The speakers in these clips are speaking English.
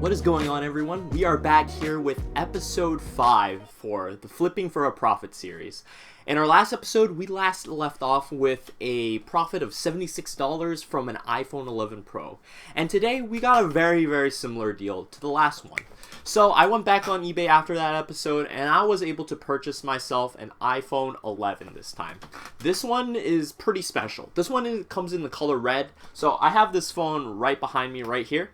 What is going on, everyone? We are back here with episode 5 for the Flipping for a Profit series. In our last episode, we last left off with a profit of $76 from an iPhone 11 Pro. And today, we got a very similar deal to the last one. So I went back on eBay after that episode, and I was able to purchase myself an iPhone 11 this time. This one is pretty special. This one comes in the color red. So I have this phone right behind me right here.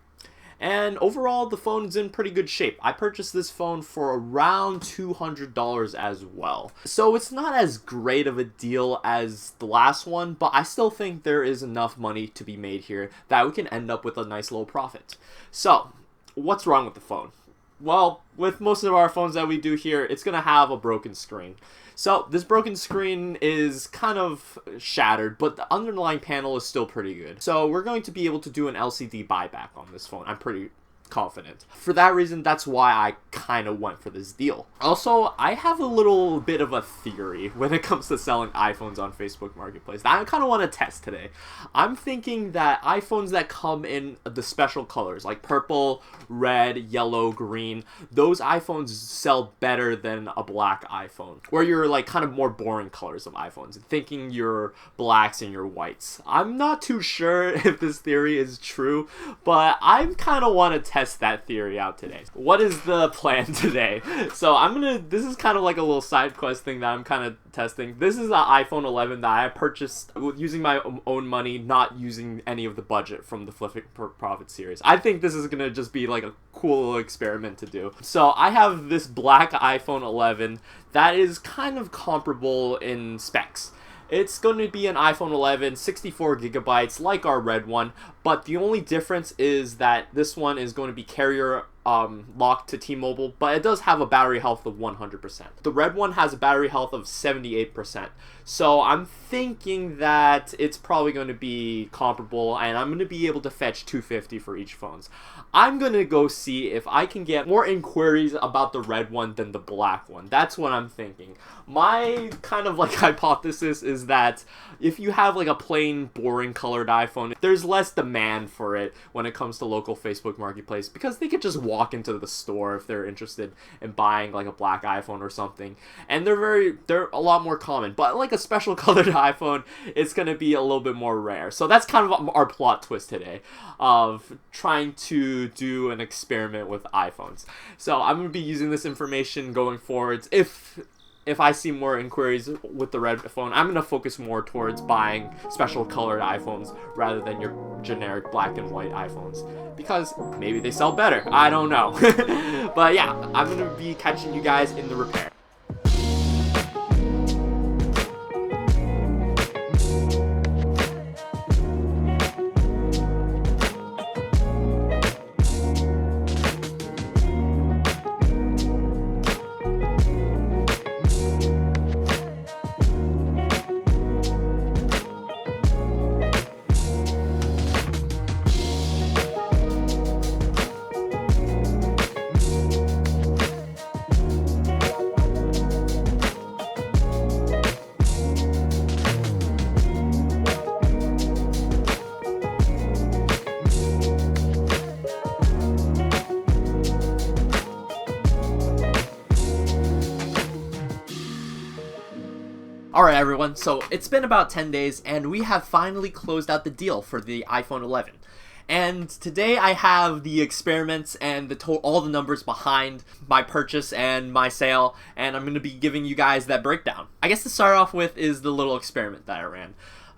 And overall, the phone's in pretty good shape. I purchased this phone for around $200 as well. So it's not as great of a deal as the last one, but I still think there is enough money to be made here that we can end up with a nice little profit. So, what's wrong with the phone? Well, with most of our phones that we do here, it's going to have a broken screen. So this broken screen is kind of shattered, but the underlying panel is still pretty good. So we're going to be able to do an LCD buyback on this phone. I'm pretty confident. For that reason, that's why I kind of went for this deal. Also, I have a little bit of a theory when it comes to selling iPhones on Facebook Marketplace that I kind of want to test today. I'm thinking that iPhones that come in the special colors, like purple, red, yellow, green, those iPhones sell better than a black iPhone, where you're like kind of more boring colors of iPhones, thinking your blacks and your whites. I'm not too sure if this theory is true, but I kind of want to test that theory out today. What is the plan today? So this is kind of like a little side quest thing that I'm kind of testing. This is an iPhone 11 that I purchased using my own money, not using any of the budget from the Flipping for Profit series. I think this is gonna just be like a cool little experiment to do. So I have this black iPhone 11 that is kind of comparable in specs. It's going to be an iPhone 11, 64 gigabytes, like our red one, but the only difference is that this one is going to be carrier locked to T-Mobile, but it does have a battery health of 100%. The red one has a battery health of 78%. So I'm thinking that it's probably going to be comparable, and I'm going to be able to fetch $250 for each phones. I'm going to go see if I can get more inquiries about the red one than the black one. That's what I'm thinking. My kind of like hypothesis is that if you have like a plain boring colored iPhone, there's less demand for it when it comes to local Facebook Marketplace, because they could just walk into the store if they're interested in buying like a black iPhone or something, and they're a lot more common. But like a special colored iPhone, it's going to be a little bit more rare. So that's kind of our plot twist today, of trying to do an experiment with iPhones. So I'm going to be using this information going forwards. If I see more inquiries with the red phone, I'm going to focus more towards buying special colored iPhones rather than your generic black and white iPhones, because maybe they sell better. I don't know. But yeah, I'm going to be catching you guys in the repair. Alright everyone, so it's been about 10 days and we have finally closed out the deal for the iPhone 11. And today I have the experiments and all the numbers behind my purchase and my sale, and I'm going to be giving you guys that breakdown. I guess to start off with is the little experiment that I ran.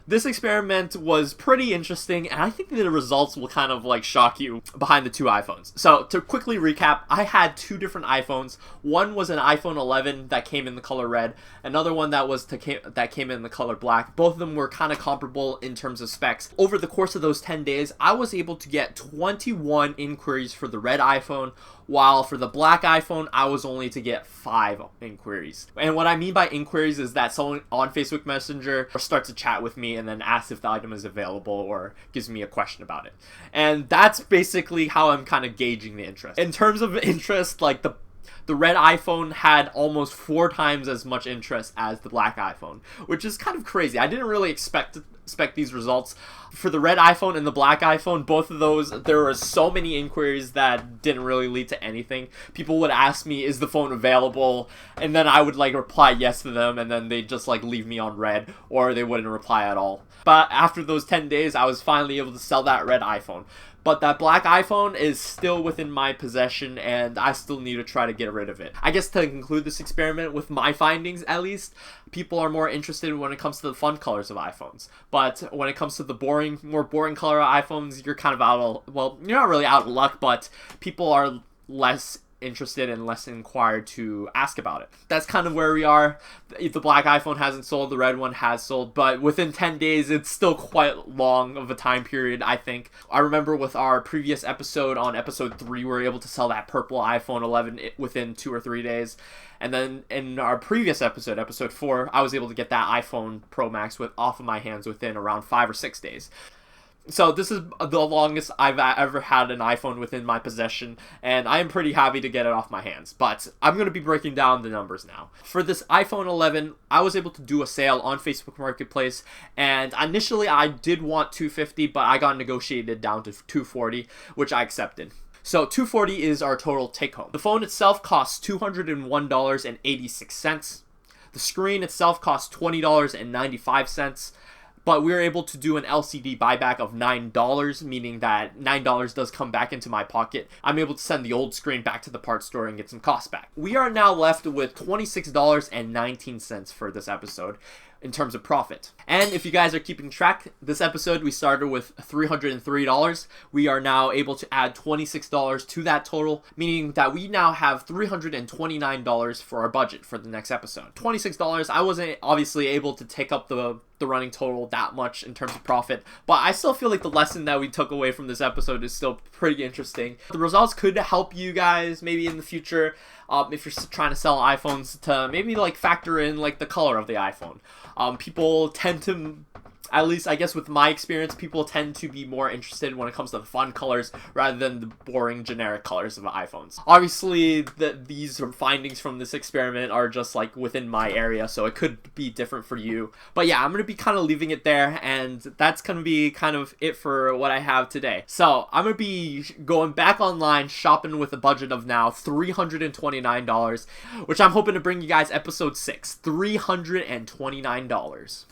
This experiment was pretty interesting, and I think the results will kind of like shock you behind the two iPhones. So to quickly recap, I had two different iPhones. One was an iPhone 11 that came in the color red, another one that came in the color black. Both of them were kind of comparable in terms of specs. Over the course of those 10 days, I was able to get 21 inquiries for the red iPhone, while for the black iPhone, I was only to get 5 inquiries. And what I mean by inquiries is that someone on Facebook Messenger starts to chat with me and then asks if the item is available or gives me a question about it. And that's basically how I'm kind of gauging the interest. In terms of interest, like the red iPhone had almost 4 times as much interest as the black iPhone, which is kind of crazy. I didn't really expect expect these results. For the red iPhone and the black iPhone, both of those, there were so many inquiries that didn't really lead to anything. People would ask me, is the phone available? And then I would like reply yes to them, and then they'd just like leave me on red, or they wouldn't reply at all. But after those 10 days, I was finally able to sell that red iPhone. But that black iPhone is still within my possession, and I still need to try to get rid of it. I guess to conclude this experiment with my findings, at least, people are more interested when it comes to the fun colors of iPhones. But when it comes to the more boring color iPhones, you're kind of well, you're not really out of luck, but people are less interested and less inquired to ask about it. That's kind of where we are. The black iPhone hasn't sold, the red one has sold, but within 10 days, it's still quite long of a time period, I think. I remember with our previous episode, on episode 3, we were able to sell that purple iPhone 11 within 2 or 3 days. And then in our previous episode, episode 4, I was able to get that iPhone Pro Max off of my hands within around 5 or 6 days. So this is the longest I've ever had an iPhone within my possession, and I am pretty happy to get it off my hands. But I'm going to be breaking down the numbers now. For this iPhone 11, I was able to do a sale on Facebook Marketplace, and initially I did want $250, but I got negotiated down to $240, which I accepted. So $240 is our total take home. The phone itself costs $201.86. The screen itself costs $20.95. But we were able to do an LCD buyback of $9, meaning that $9 does come back into my pocket. I'm able to send the old screen back to the parts store and get some costs back. We are now left with $26.19 for this episode in terms of profit. And if you guys are keeping track, this episode we started with $303. We are now able to add $26 to that total, meaning that we now have $329 for our budget for the next episode. $26, I wasn't obviously able to take up the running total that much in terms of profit, but I still feel like the lesson that we took away from this episode is still pretty interesting. The results could help you guys maybe in the future, if you're trying to sell iPhones, to maybe like factor in like the color of the iPhone. People tend to, at least I guess with my experience, people tend to be more interested when it comes to the fun colors rather than the boring generic colors of iPhones. Obviously, these findings from this experiment are just like within my area, so it could be different for you. But yeah, I'm going to be kind of leaving it there, and that's going to be kind of it for what I have today. So I'm going to be going back online shopping with a budget of now $329, which I'm hoping to bring you guys episode 6, $329.